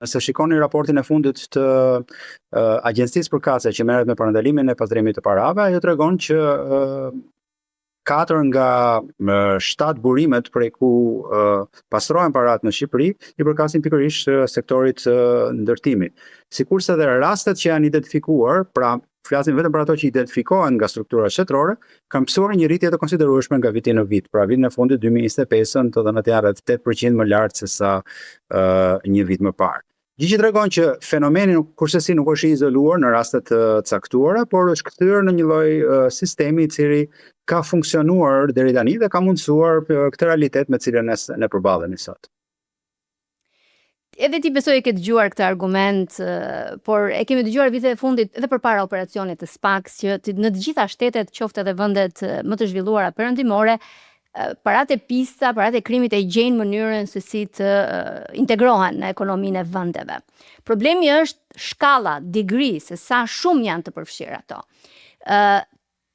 Nëse shikoni raportin e fundit të Agjencisë përkatëse që merret me parandalimin e pastrimit të parave, ajo tregon që 4 nga 7 burimet prej ku pastrohen parat në Shqipëri i përkasin pikërisht sektorit ndërtimit. Sikurse dhe rastet që janë identifikuar, pra flasim vetëm për ato që identifikohen nga struktura shtetërore, kanë mësuar një rritje të konsiderueshme nga viti në vit. Pra vitin e fundit 2025 të dhënat janë rreth 8% më lartë se sa një vit më parë. Gjë që tregon që fenomeni kursesi nuk është i izoluar në raste të caktuara, por është kthyer në një lloj sistemi i cili ka funksionuar deri tani dhe ka mundësuar këtë realitet me cilën ne përballemi sot. Edhe ti besoj e ke dëgjuar këtë argument, por e kemi dëgjuar vitet e fundit edhe përpara operacionit të SPAX që në të gjitha shtetet, qoftë edhe vendet më të zhvilluara perëndimore, paratë e pista, paratë e krimit e gjejnë mënyrën se si të integrohen në ekonominë e vendeve. Problemi është shkalla, degree, se sa shumë janë të përfshirë ato.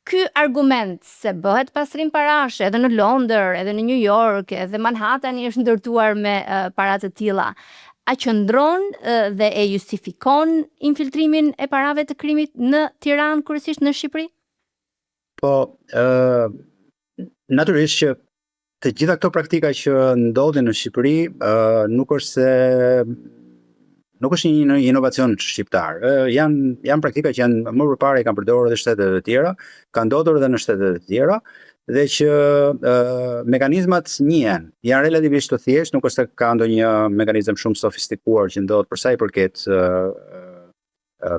Ky argument se bëhet pastrim parash edhe në Londër, edhe në New York, edhe Manhattan është ndërtuar me para të tilla, a qëndron dhe e justifikon infiltrimin e parave të krimit në Tiranë, kryesisht në Shqipëri? Po, natyrisht që të gjitha këto praktika që ndodhin në Shqipëri nuk është një inovacion shqiptar. Janë praktika që janë më përpara i kanë përdorur edhe shtetet e tjera, kanë ndodhur edhe në shtetet e tjera, dhe që mekanizmat njihen, janë relativisht të thjeshtë, nuk është se ka ndonjë mekanizëm shumë sofistikuar që ndodhet për sa i përket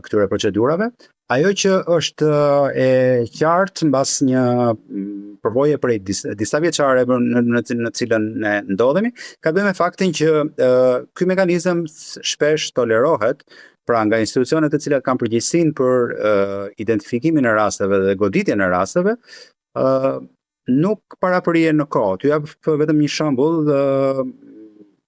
këtyre procedurave. Ajo që është e qartë mbas një përvoje prej disa vjeçare në cilën ne ndodhemi, ka bënë me faktin që ky mekanizëm shpesh tolerohet, pra nga institucionet të cilat kanë përgjegjësinë për identifikimin e rasteve dhe goditjen e rasteve, nuk parapërien në kohë. Ty jap vetëm një shembull,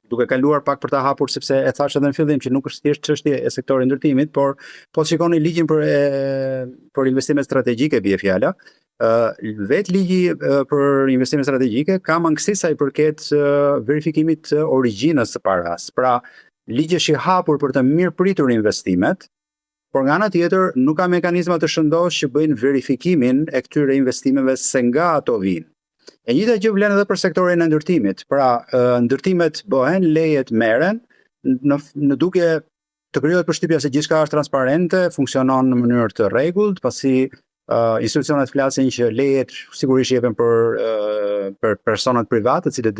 duke kaluar pak për ta hapur, sepse e thash edhe në fillim që nuk është thjesht çështje e sektorit ndërtimit, por po shikoni ligjin për investime strategjike bie fjala. Vetë ligji për investime strategjike ka mangësi sa i përket verifikimit të origjinës së paras. Pra, ligji është i hapur për të mirëpritur investimet, por nga ana tjetër nuk ka mekanizma të shëndosh që bëjnë verifikimin e këtyre investimeve se nga ato vijnë. E njëjta gjë vlen edhe për sektorin e ndërtimit. Pra, ndërtimet bëhen, lejet merren, në duke të krijohet përshtypja se gjithçka është transparente, funksionon në mënyrë të rregullt, pasi institucionet flasin që lejet sigurisht jepen për personat private, të cilët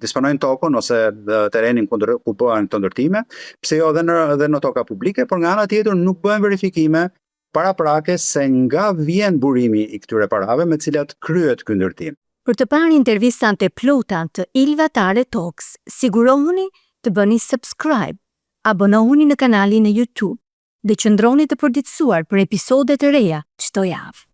disponojnë tokën ose terrenin ku bëhen këto ndërtime, pse jo edhe në toka publike, por nga ana tjetër nuk bëhen verifikime paraprake se nga vjen burimi i këtyre parave me cilat kryhet ky ndërtim. Për të parë intervistat e plota të Ilva Tare Talks, sigurohuni të bëni subscribe, abonohuni në kanalin e YouTube dhe qëndroni të përditësuar për episodet e reja çdo javë.